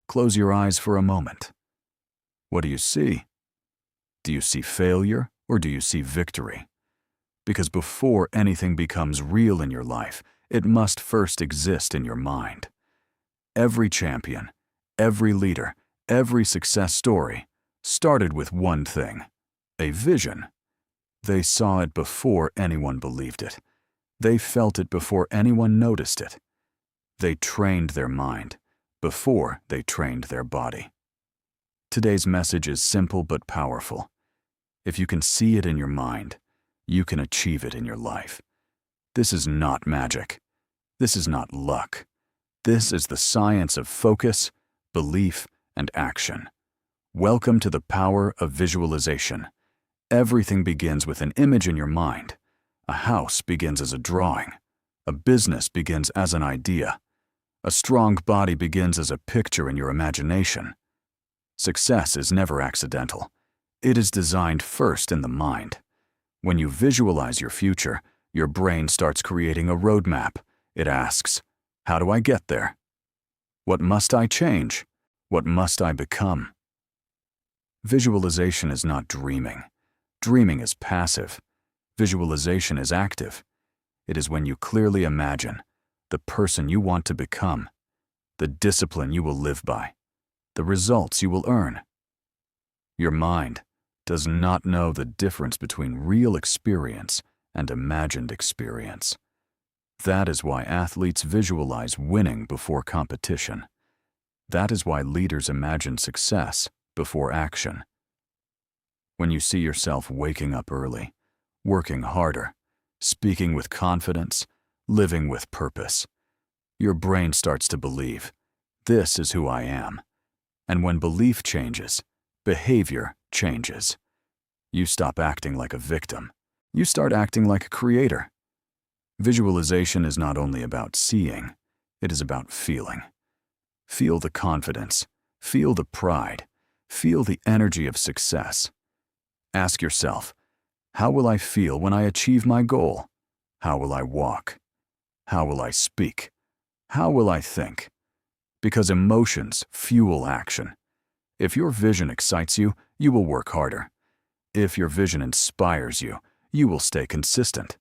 Close your eyes for a moment. What do you see? Do you see failure or do you see victory? Because before anything becomes real in your life, it must first exist in your mind. Every champion, every leader, every success story started with one thing: a vision. They saw it before anyone believed it. They felt it before anyone noticed it. They trained their mind before they trained their body. Today's message is simple but powerful. If you can see it in your mind, you can achieve it in your life. This is not magic. This is not luck. This is the science of focus, belief, and action. Welcome to the power of visualization. Everything begins with an image in your mind. A house begins as a drawing. A business begins as an idea. A strong body begins as a picture in your imagination. Success is never accidental. It is designed first in the mind. When you visualize your future, your brain starts creating a roadmap. It asks, how do I get there? What must I change? What must I become? Visualization is not dreaming. Dreaming is passive. Visualization is active. It is when you clearly imagine the person you want to become, the discipline you will live by, the results you will earn. Your mind does not know the difference between real experience and imagined experience. That is why athletes visualize winning before competition. That is why leaders imagine success before action. When you see yourself waking up early, working harder, speaking with confidence, living with purpose, your brain starts to believe, this is who I am. And when belief changes, behavior changes. You stop acting like a victim. You start acting like a creator. Visualization is not only about seeing, it is about feeling. Feel the confidence, feel the pride, feel the energy of success. Ask yourself, how will I feel when I achieve my goal? How will I walk? How will I speak? How will I think? Because emotions fuel action. If your vision excites you, you will work harder. If your vision inspires you, you will stay consistent.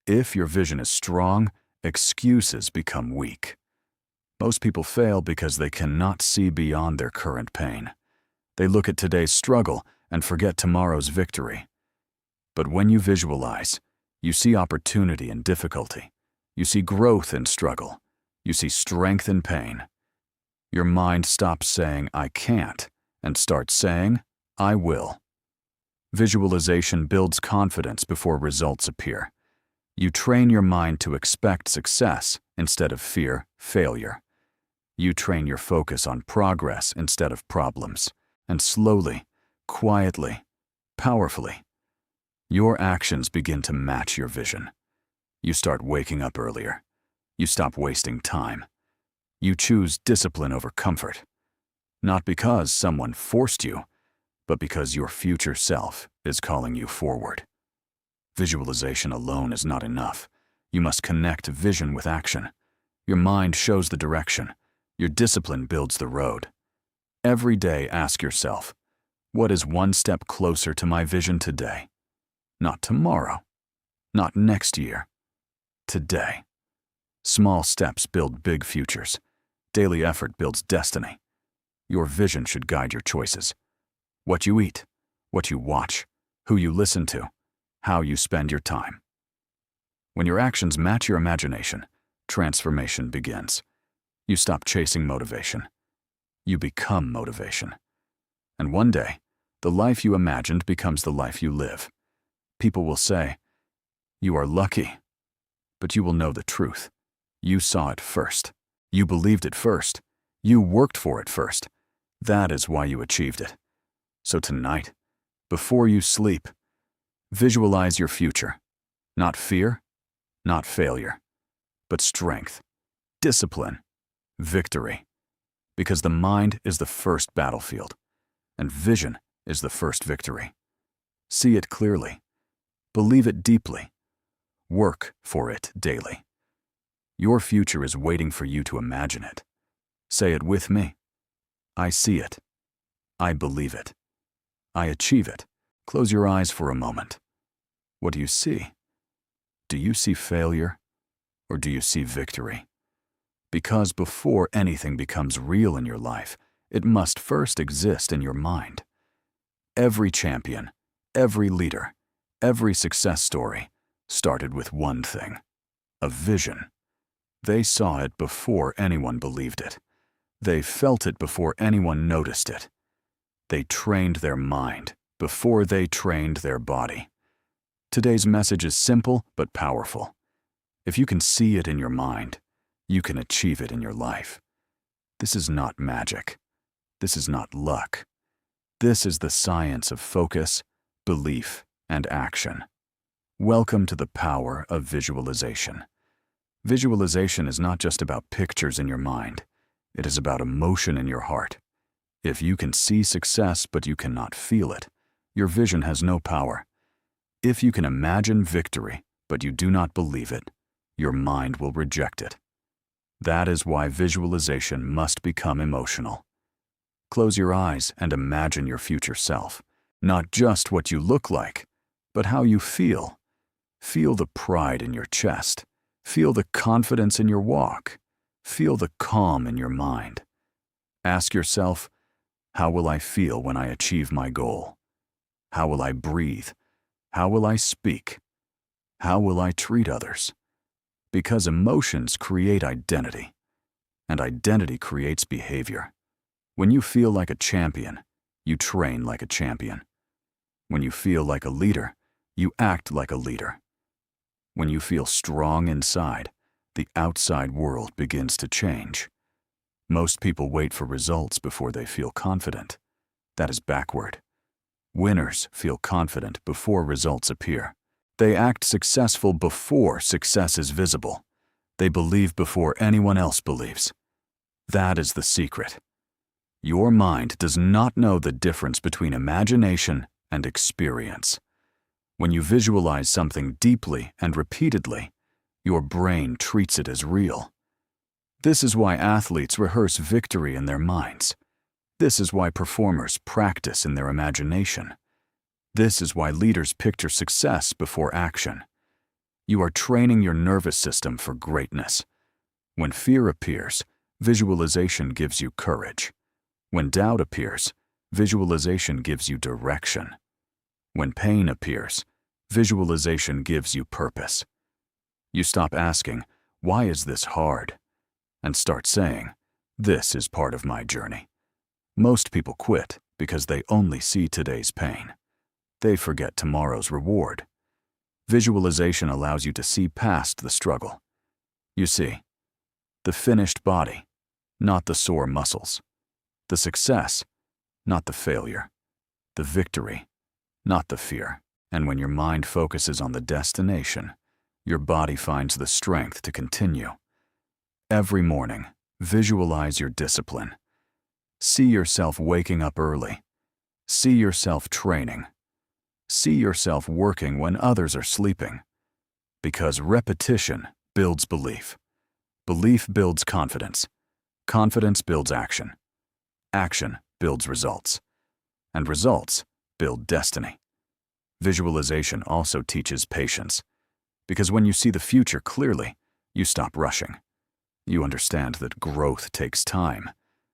If your vision is strong, excuses become weak. Most people fail because they cannot see beyond their current pain. They look at today's struggle and forget tomorrow's victory. But when you visualize, you see opportunity in difficulty. You see growth in struggle. You see strength in pain. Your mind stops saying, I can't, and starts saying, I will. Visualization builds confidence before results appear. You train your mind to expect success instead of fear failure. You train your focus on progress instead of problems. And slowly, quietly, powerfully, your actions begin to match your vision. You start waking up earlier. You stop wasting time. You choose discipline over comfort. Not because someone forced you, but because your future self is calling you forward. Visualization alone is not enough. You must connect vision with action. Your mind shows the direction. Your discipline builds the road. Every day ask yourself, what is one step closer to my vision today? Not tomorrow. Not next year. Today. Small steps build big futures. Daily effort builds destiny. Your vision should guide your choices. What you eat, what you watch, who you listen to, how you spend your time. When your actions match your imagination, transformation begins. You stop chasing motivation. You become motivation. And one day, the life you imagined becomes the life you live. People will say, you are lucky, but you will know the truth. You saw it first. You believed it first. You worked for it first. That is why you achieved it. So tonight, before you sleep, visualize your future. Not fear, not failure, but strength, discipline, victory. Because the mind is the first battlefield, and vision is the first victory. See it clearly. Believe it deeply. Work for it daily. Your future is waiting for you to imagine it. Say it with me. I see it. I believe it. I achieve it. Close your eyes for a moment. What do you see? Do you see failure, or do you see victory? Because before anything becomes real in your life, it must first exist in your mind. Every champion, every leader, every success story started with one thing: a vision. They saw it before anyone believed it. They felt it before anyone noticed it. They trained their mind before they trained their body. Today's message is simple but powerful. If you can see it in your mind, you can achieve it in your life. This is not magic. This is not luck. This is the science of focus, belief, and action. Welcome to the power of visualization. Visualization is not just about pictures in your mind. It is about emotion in your heart. If you can see success but you cannot feel it, your vision has no power. If you can imagine victory but you do not believe it, your mind will reject it. That is why visualization must become emotional. Close your eyes and imagine your future self. Not just what you look like, but how you feel. Feel the pride in your chest. Feel the confidence in your walk. Feel the calm in your mind. Ask yourself, how will I feel when I achieve my goal? How will I breathe? How will I speak? How will I treat others? Because emotions create identity, and identity creates behavior. When you feel like a champion, you train like a champion. When you feel like a leader, you act like a leader. When you feel strong inside, the outside world begins to change. Most people wait for results before they feel confident. That is backward. Winners feel confident before results appear. They act successful before success is visible. They believe before anyone else believes. That is the secret. Your mind does not know the difference between imagination and experience. When you visualize something deeply and repeatedly, your brain treats it as real. This is why athletes rehearse victory in their minds. This is why performers practice in their imagination. This is why leaders picture success before action. You are training your nervous system for greatness. When fear appears, visualization gives you courage. When doubt appears, visualization gives you direction. When pain appears, visualization gives you purpose. You stop asking, "Why is this hard?" and start saying, "This is part of my journey." Most people quit because they only see today's pain. They forget tomorrow's reward. Visualization allows you to see past the struggle. You see, the finished body, not the sore muscles. The success, not the failure. The victory, not the fear. And when your mind focuses on the destination, your body finds the strength to continue. Every morning, visualize your discipline. See yourself waking up early. See yourself training. See yourself working when others are sleeping. Because repetition builds belief. Belief builds confidence. Confidence builds action. Action builds results. And results build destiny. Visualization also teaches patience. Because when you see the future clearly, you stop rushing. You understand that growth takes time.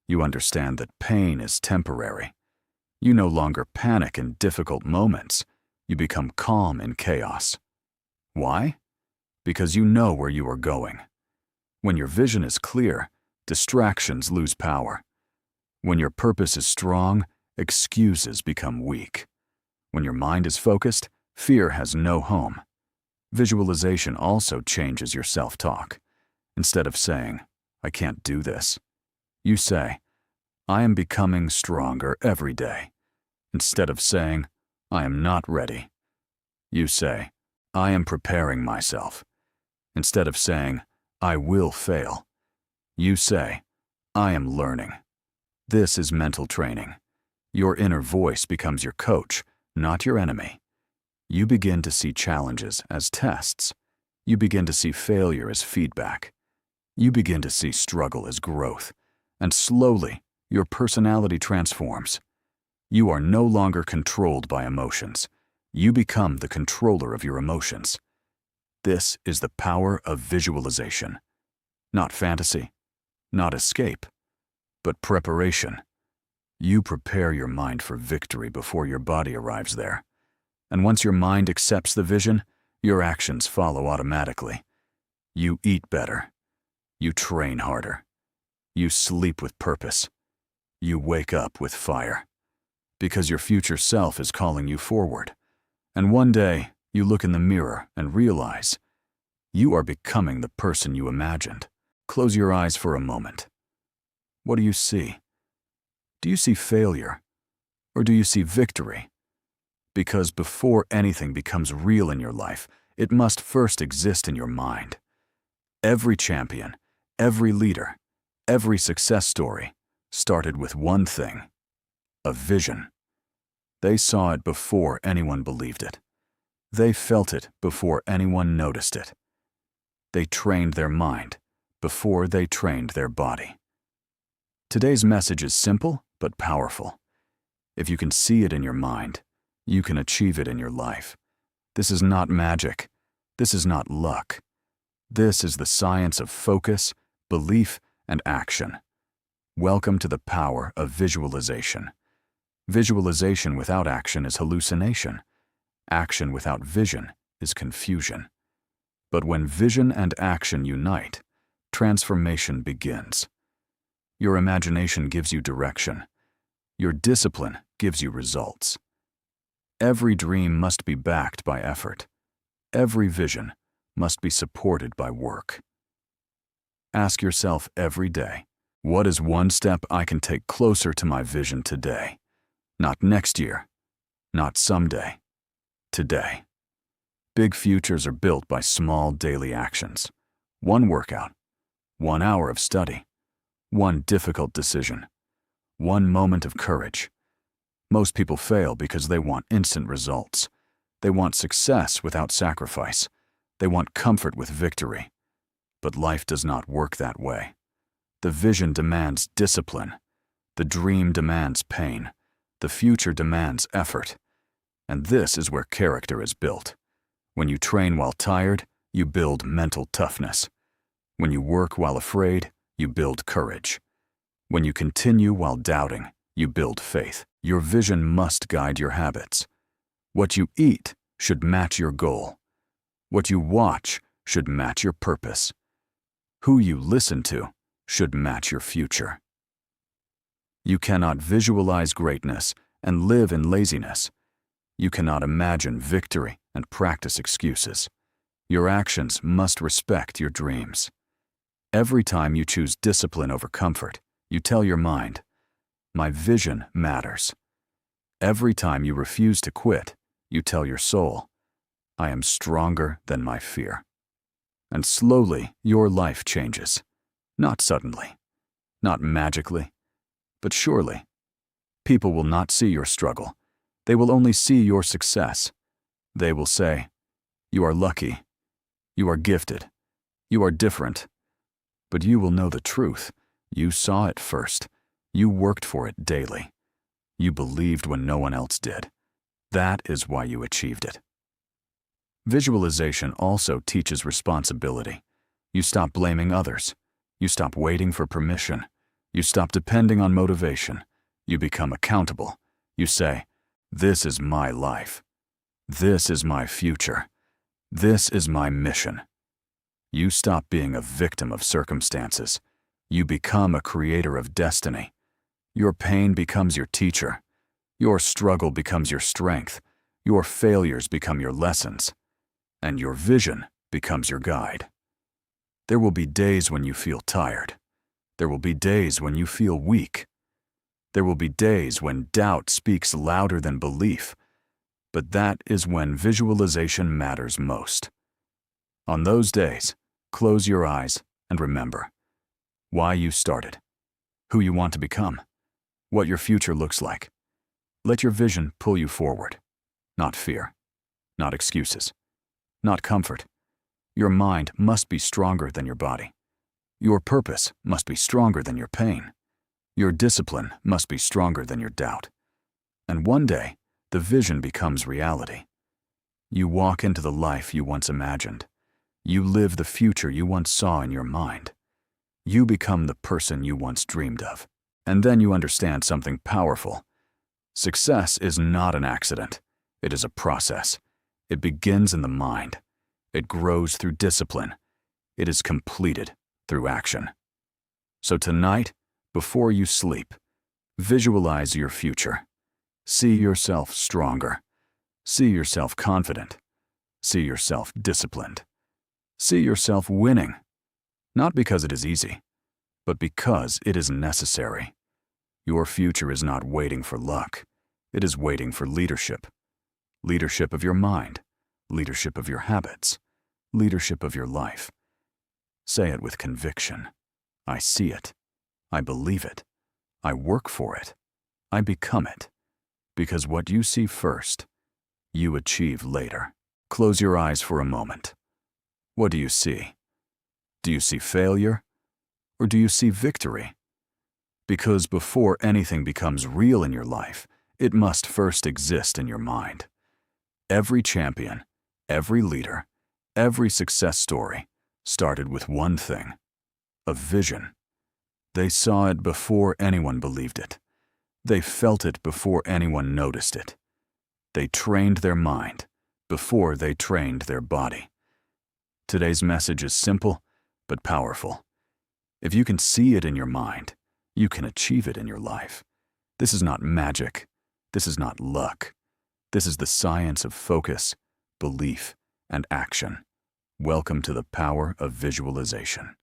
You understand that pain is temporary. You no longer panic in difficult moments. You become calm in chaos. Why? Because you know where you are going. When your vision is clear, distractions lose power. When your purpose is strong, excuses become weak. When your mind is focused, fear has no home. Visualization also changes your self-talk. Instead of saying, "I can't do this," you say, "I am becoming stronger every day." Instead of saying, "I am not ready," you say, "I am preparing myself." Instead of saying, "I will fail," you say, "I am learning." This is mental training. Your inner voice becomes your coach, not your enemy. You begin to see challenges as tests. You begin to see failure as feedback. You begin to see struggle as growth. And slowly, your personality transforms. You are no longer controlled by emotions. You become the controller of your emotions. This is the power of visualization. Not fantasy, not escape, but preparation. You prepare your mind for victory before your body arrives there. And once your mind accepts the vision, your actions follow automatically. You eat better. You train harder. You sleep with purpose. You wake up with fire. Because your future self is calling you forward. And one day, you look in the mirror and realize you are becoming the person you imagined. Close your eyes for a moment. What do you see? Do you see failure? Or do you see victory? Because before anything becomes real in your life, it must first exist in your mind. Every champion, every leader, every success story started with one thing: a vision. They saw it before anyone believed it. They felt it before anyone noticed it. They trained their mind before they trained their body. Today's message is simple but powerful. If you can see it in your mind, you can achieve it in your life. This is not magic. This is not luck. This is the science of focus, belief, and action. Welcome to the power of visualization. Visualization without action is hallucination. Action without vision is confusion. But when vision and action unite, transformation begins. Your imagination gives you direction. Your discipline gives you results. Every dream must be backed by effort. Every vision must be supported by work. Ask yourself every day, what is one step I can take closer to my vision today? Not next year, not someday, today. Big futures are built by small daily actions. One workout, 1 hour of study, one difficult decision, one moment of courage. Most people fail because they want instant results. They want success without sacrifice. They want comfort with victory. But life does not work that way. The vision demands discipline. The dream demands pain. The future demands effort. And this is where character is built. When you train while tired, you build mental toughness. When you work while afraid, you build courage. When you continue while doubting, you build faith. Your vision must guide your habits. What you eat should match your goal. What you watch should match your purpose. Who you listen to should match your future. You cannot visualize greatness and live in laziness. You cannot imagine victory and practice excuses. Your actions must respect your dreams. Every time you choose discipline over comfort, you tell your mind, my vision matters. Every time you refuse to quit, you tell your soul, I am stronger than my fear. And slowly, your life changes. Not suddenly, not magically, but surely. People will not see your struggle. They will only see your success. They will say, you are lucky. You are gifted. You are different. But you will know the truth. You saw it first. You worked for it daily. You believed when no one else did. That is why you achieved it. Visualization also teaches responsibility. You stop blaming others. You stop waiting for permission. You stop depending on motivation. You become accountable. You say, this is my life. This is my future. This is my mission. You stop being a victim of circumstances. You become a creator of destiny. Your pain becomes your teacher. Your struggle becomes your strength. Your failures become your lessons. And your vision becomes your guide. There will be days when you feel tired. There will be days when you feel weak. There will be days when doubt speaks louder than belief. But that is when visualization matters most. On those days, close your eyes and remember why you started, who you want to become, what your future looks like. Let your vision pull you forward, not fear, not excuses, not comfort. Your mind must be stronger than your body. Your purpose must be stronger than your pain. Your discipline must be stronger than your doubt. And one day, the vision becomes reality. You walk into the life you once imagined. You live the future you once saw in your mind. You become the person you once dreamed of. And then you understand something powerful. Success is not an accident. It is a process. It begins in the mind. It grows through discipline. It is completed through action. So tonight, before you sleep, visualize your future. See yourself stronger. See yourself confident. See yourself disciplined. See yourself winning. Not because it is easy, but because it is necessary. Your future is not waiting for luck. It is waiting for leadership. Leadership of your mind. Leadership of your habits. Leadership of your life. Say it with conviction. I see it. I believe it. I work for it. I become it. Because what you see first, you achieve later. Close your eyes for a moment. What do you see? Do you see failure? Or do you see victory? Because before anything becomes real in your life, it must first exist in your mind. Every champion, every leader, every success story started with one thing: a vision. They saw it before anyone believed it. They felt it before anyone noticed it. They trained their mind before they trained their body. Today's message is simple but powerful. If you can see it in your mind, you can achieve it in your life. This is not magic. This is not luck. This is the science of focus, belief, and action. Welcome to the power of visualization.